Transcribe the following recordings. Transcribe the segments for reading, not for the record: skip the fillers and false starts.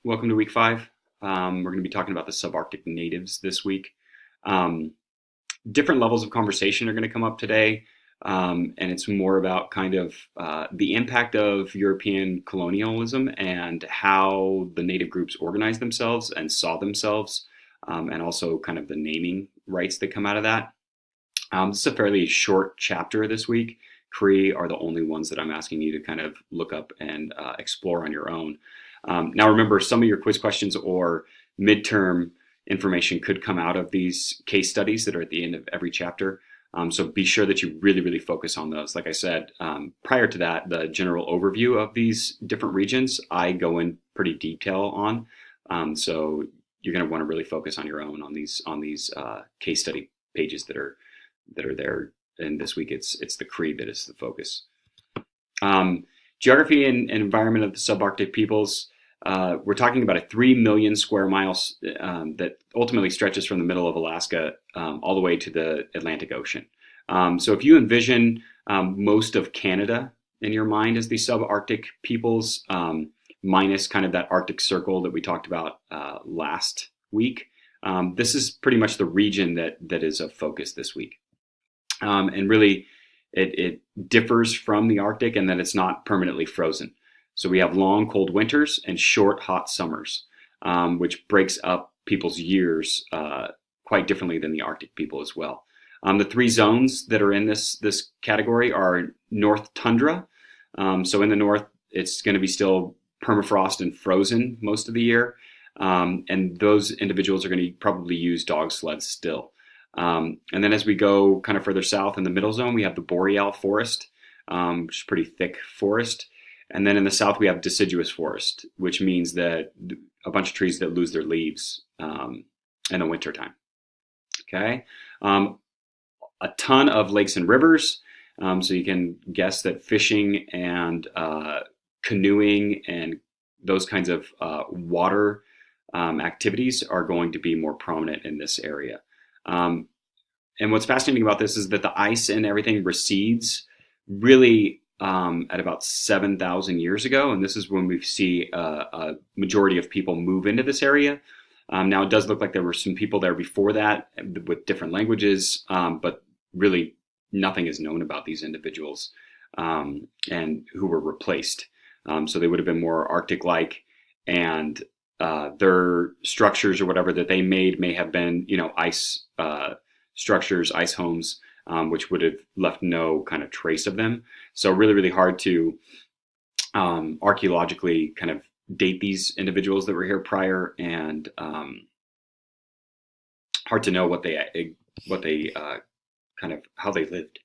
Welcome to week 5. We're going to be talking about the subarctic natives this week. Um, Different levels of conversation are going to come up today, and it's more about kind of the impact of European colonialism and how the native groups organized themselves and saw themselves, and also kind of the naming rights that come out of that. This is a fairly short chapter this week. Cree are the only ones that I'm asking you to kind of look up and explore on your own. Now, remember, some of your quiz questions or midterm information could come out of these case studies that are at the end of every chapter. So be sure that you really, really focus on those. Like I said, prior to that, the general overview of these different regions, I go in pretty detail on. So you're going to want to really focus on your own on these case study pages that are there. And this week, it's the Cree that is the focus. Geography and environment of the subarctic peoples. We're talking about a 3 million square miles that ultimately stretches from the middle of Alaska all the way to the Atlantic Ocean. So if you envision most of Canada in your mind as the subarctic peoples, minus kind of that Arctic Circle that we talked about last week, this is pretty much the region that is of focus this week. And really, it differs from the Arctic in that it's not permanently frozen. So we have long, cold winters and short, hot summers, which breaks up people's years quite differently than the Arctic people as well. The 3 zones that are in this category are North Tundra. So in the north, it's going to be still permafrost and frozen most of the year. And those individuals are going to probably use dog sleds still. And then as we go kind of further south in the middle zone, we have the boreal forest, which is pretty thick forest. And then in the south, we have deciduous forest, which means that a bunch of trees that lose their leaves in the wintertime. Okay. A ton of lakes and rivers. So you can guess that fishing and canoeing and those kinds of water activities are going to be more prominent in this area. And what's fascinating about this is that the ice and everything recedes really at about 7,000 years ago. And this is when we see a majority of people move into this area. Now, it does look like there were some people there before that with different languages, but really nothing is known about these individuals and who were replaced. So they would have been more Arctic-like, and their structures or whatever that they made may have been, ice structures, ice homes, which would have left no kind of trace of them. So really, really hard to archaeologically kind of date these individuals that were here prior, and hard to know what they kind of how they lived.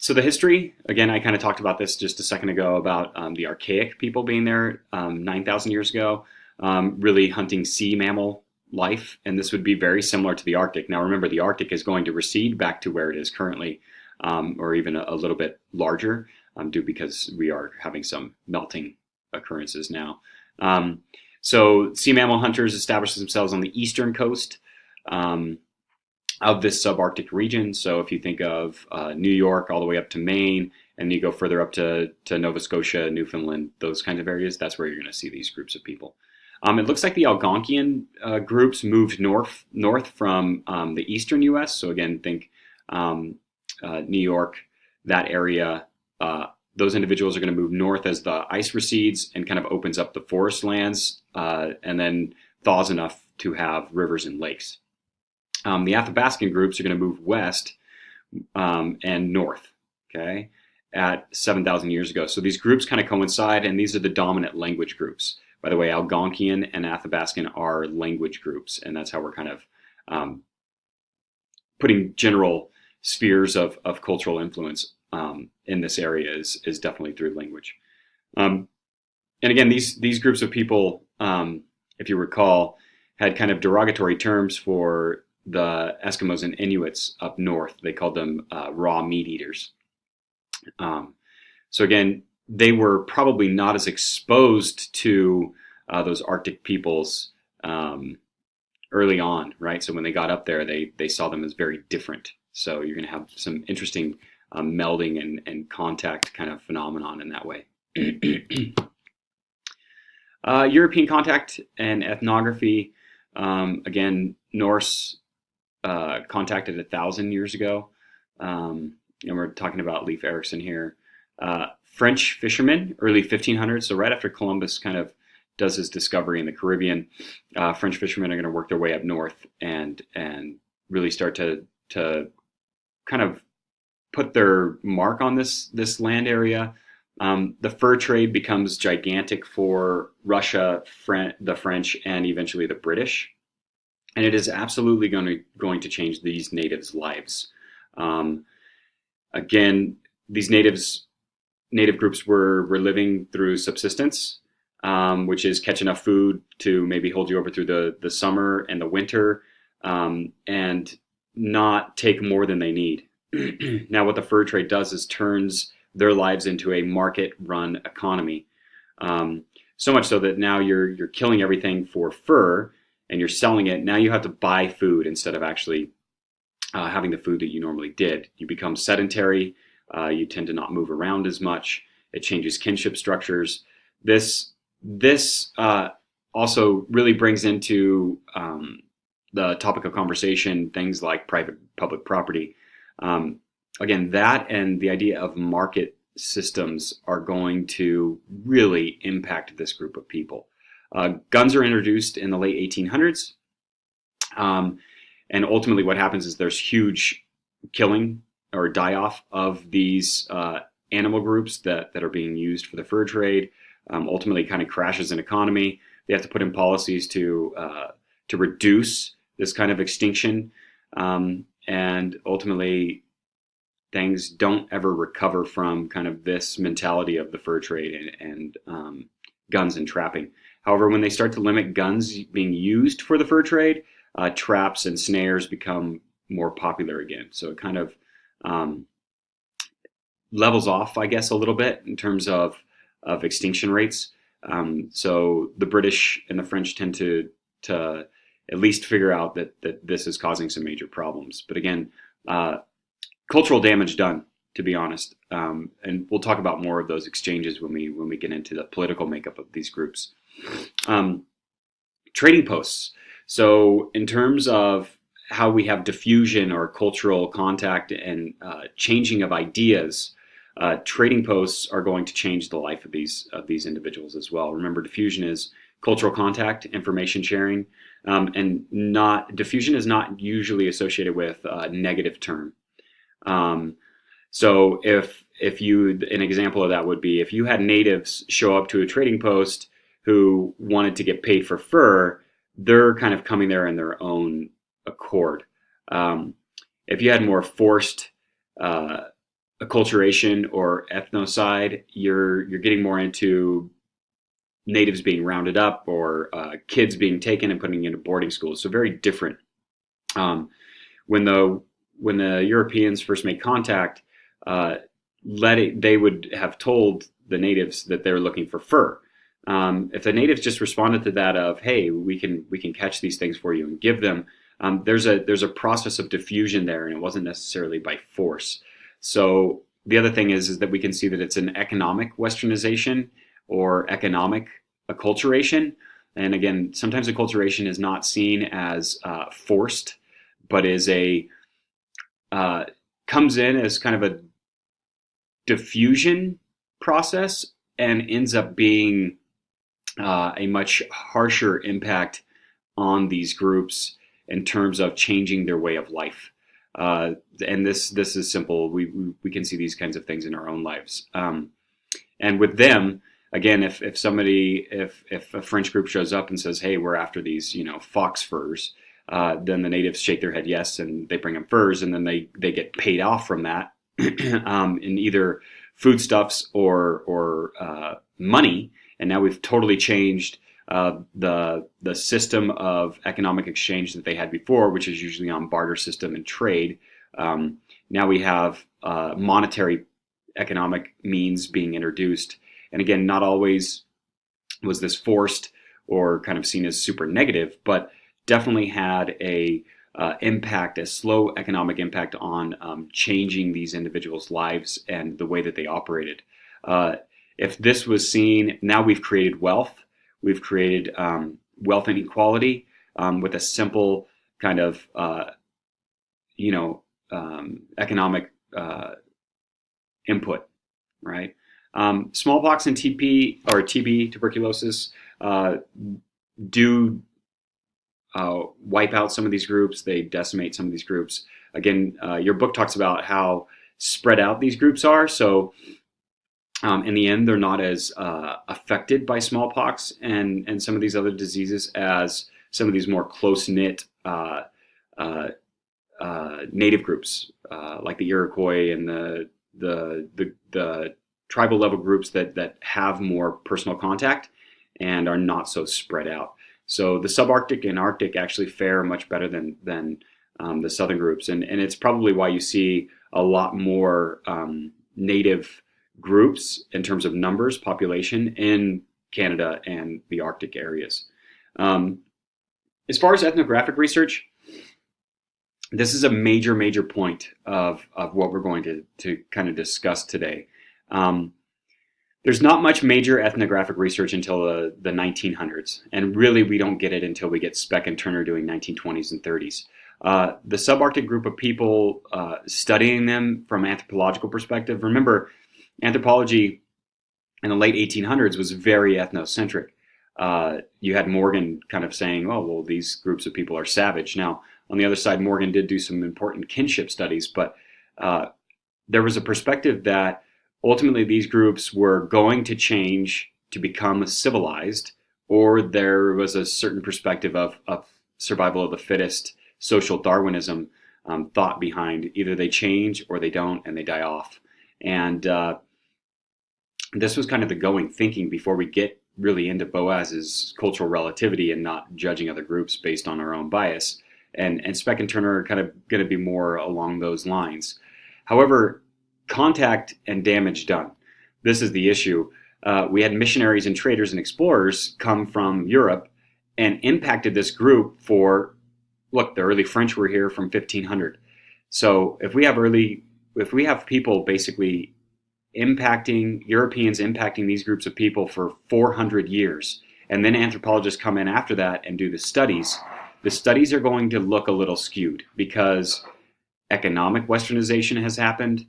So the history, again, I kind of talked about this just a second ago about the archaic people being there 9,000 years ago, really hunting sea mammal life. And this would be very similar to the Arctic. Now, remember, the Arctic is going to recede back to where it is currently, or even a little bit larger, due because we are having some melting occurrences now. So sea mammal hunters established themselves on the eastern coast of this subarctic region. So if you think of New York all the way up to Maine, and you go further up to Nova Scotia, Newfoundland, those kinds of areas, that's where you're going to see these groups of people. It looks like the Algonquian groups moved north from the eastern U.S. So again, think New York, that area. Those individuals are going to move north as the ice recedes and kind of opens up the forest lands, and then thaws enough to have rivers and lakes. The Athabascan groups are going to move west and north, okay, at 7,000 years ago. So these groups kind of coincide, and these are the dominant language groups. By the way, Algonquian and Athabascan are language groups, and that's how we're kind of putting general spheres of cultural influence in this area is definitely through language. And again, these groups of people, if you recall, had kind of derogatory terms for the Eskimos and Inuits up north. They called them raw meat eaters. So again, they were probably not as exposed to those Arctic peoples early on, right? So when they got up there, they saw them as very different. So you're going to have some interesting melding and contact kind of phenomenon in that way. European contact and ethnography. Again, Norse contacted 1,000 years ago. And we're talking about Leif Erikson here. French fishermen, early 1500s, so right after Columbus kind of does his discovery in the Caribbean, French fishermen are going to work their way up north and really start to kind of put their mark on this land area. The fur trade becomes gigantic for Russia, the French, and eventually the British, and it is absolutely going to change these natives' lives. Um, Again, these native groups were living through subsistence, which is catch enough food to maybe hold you over through the summer and the winter, and not take more than they need. Now, what the fur trade does is turns their lives into a market-run economy. So much so that now you're killing everything for fur and you're selling it. Now you have to buy food instead of actually having the food that you normally did. You become sedentary. You tend to not move around as much. It changes kinship structures. This also really brings into the topic of conversation things like private public property. Again, that and the idea of market systems are going to really impact this group of people. Guns are introduced in the late 1800s. And ultimately what happens is there's huge killing or die-off of these animal groups that are being used for the fur trade. Ultimately kind of crashes an economy. They have to put in policies to reduce this kind of extinction. And ultimately things don't ever recover from kind of this mentality of the fur trade and guns and trapping. However, when they start to limit guns being used for the fur trade, traps and snares become more popular again. So it kind of levels off, I guess, a little bit in terms of extinction rates. So the British and the French tend to at least figure out that this is causing some major problems. But again, cultural damage done, to be honest. And we'll talk about more of those exchanges when we get into the political makeup of these groups. Trading posts. So in terms of how we have diffusion or cultural contact and changing of ideas, trading posts are going to change the life of these individuals as well. Remember, diffusion is cultural contact, information sharing, and diffusion is not usually associated with a negative term. So if you, an example of that would be if you had natives show up to a trading post who wanted to get paid for fur, they're kind of coming there in their own accord. If you had more forced acculturation or ethnocide, you're getting more into natives being rounded up or kids being taken and putting into boarding schools. So very different. When the Europeans first made contact, they would have told the natives that they were looking for fur. If the natives just responded to that of, "Hey, we can catch these things for you and give them," there's a process of diffusion there, and it wasn't necessarily by force. So the other thing is that we can see that it's an economic westernization or economic acculturation. And again, sometimes acculturation is not seen as forced, but is comes in as kind of a diffusion process and ends up being a much harsher impact on these groups in terms of changing their way of life. And this is simple. We can see these kinds of things in our own lives. And with them, again, if a French group shows up and says, "Hey, we're after these, fox furs," then the natives shake their head yes, and they bring them furs, and then they get paid off from that in either foodstuffs or money. And now we've totally changed the system of economic exchange that they had before, which is usually on barter system and trade. Now we have monetary economic means being introduced. And again, not always was this forced or kind of seen as super negative, but definitely had a slow economic impact on changing these individuals' lives and the way that they operated. if this was seen, now we've created wealth. We've created wealth inequality with a simple kind of, economic input, right? Smallpox and TB, tuberculosis, do wipe out some of these groups. They decimate some of these groups. Again, your book talks about how spread out these groups are. So in the end, they're not as affected by smallpox and some of these other diseases as some of these more close-knit native groups, like the Iroquois and the tribal level groups that have more personal contact and are not so spread out. So the subarctic and Arctic actually fare much better than the southern groups, and it's probably why you see a lot more native groups in terms of numbers, population in Canada and the Arctic areas. As far as ethnographic research, this is a major point of what we're going to kind of discuss today. There's not much major ethnographic research until the 1900s, and really we don't get it until we get Speck and Turner doing 1920s and 30s. The subarctic group of people, studying them from an anthropological perspective, remember, anthropology in the late 1800s was very ethnocentric. You had Morgan kind of saying, oh, well, these groups of people are savage. Now, on the other side, Morgan did do some important kinship studies, but there was a perspective that ultimately these groups were going to change to become civilized, or there was a certain perspective of survival of the fittest, social Darwinism thought behind either they change or they don't and they die off. And this was kind of the going thinking before we get really into Boaz's cultural relativity and not judging other groups based on our own bias. And Speck and Turner are kind of going to be more along those lines. However, contact and damage done. This is the issue. We had missionaries and traders and explorers come from Europe and impacted this group for, look, the early French were here from 1500. So if we have people basically Europeans impacting these groups of people for 400 years, and then anthropologists come in after that and do the studies are going to look a little skewed because economic westernization has happened,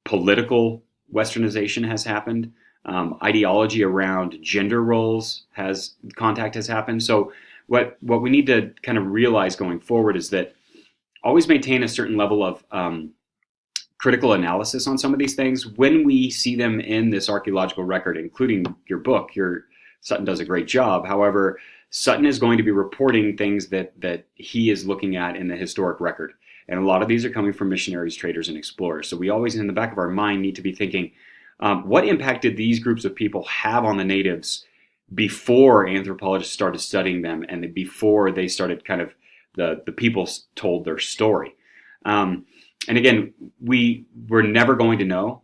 political westernization has happened, ideology around gender roles has happened. So what we need to kind of realize going forward is that always maintain a certain level of critical analysis on some of these things when we see them in this archaeological record, including your book. Sutton does a great job. However, Sutton is going to be reporting things that he is looking at in the historic record. And a lot of these are coming from missionaries, traders, and explorers. So we always, in the back of our mind, need to be thinking, what impact did these groups of people have on the natives before anthropologists started studying them and before they started kind of the people told their story? And again, we're never going to know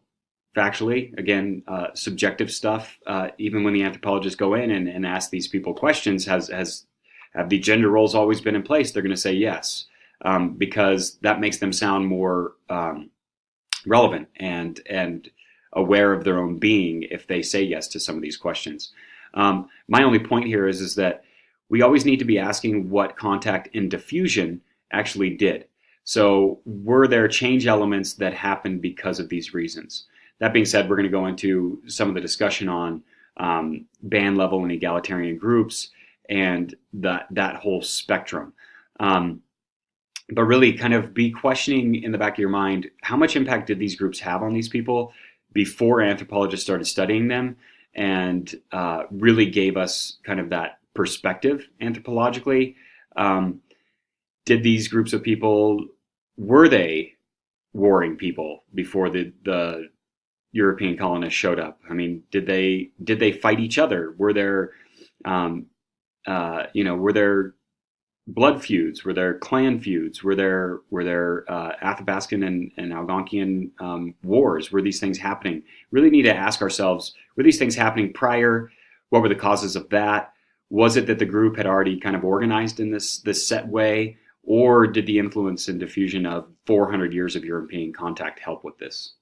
factually. Again, subjective stuff. Even when the anthropologists go in and ask these people questions, have the gender roles always been in place? They're going to say yes, because that makes them sound more relevant and aware of their own being if they say yes to some of these questions. My only point here is that we always need to be asking what contact and diffusion actually did. So were there change elements that happened because of these reasons? That being said, we're going to go into some of the discussion on band level and egalitarian groups and that whole spectrum. But really kind of be questioning in the back of your mind, how much impact did these groups have on these people before anthropologists started studying them and really gave us kind of that perspective anthropologically? Did these groups of people, were they warring people before the European colonists showed up? I mean, did they fight each other? Were there, were there blood feuds? Were there clan feuds? Were there Athabascan and Algonquian wars? Were these things happening? Really need to ask ourselves, were these things happening prior? What were the causes of that? Was it that the group had already kind of organized in this set way? Or did the influence and diffusion of 400 years of European contact help with this?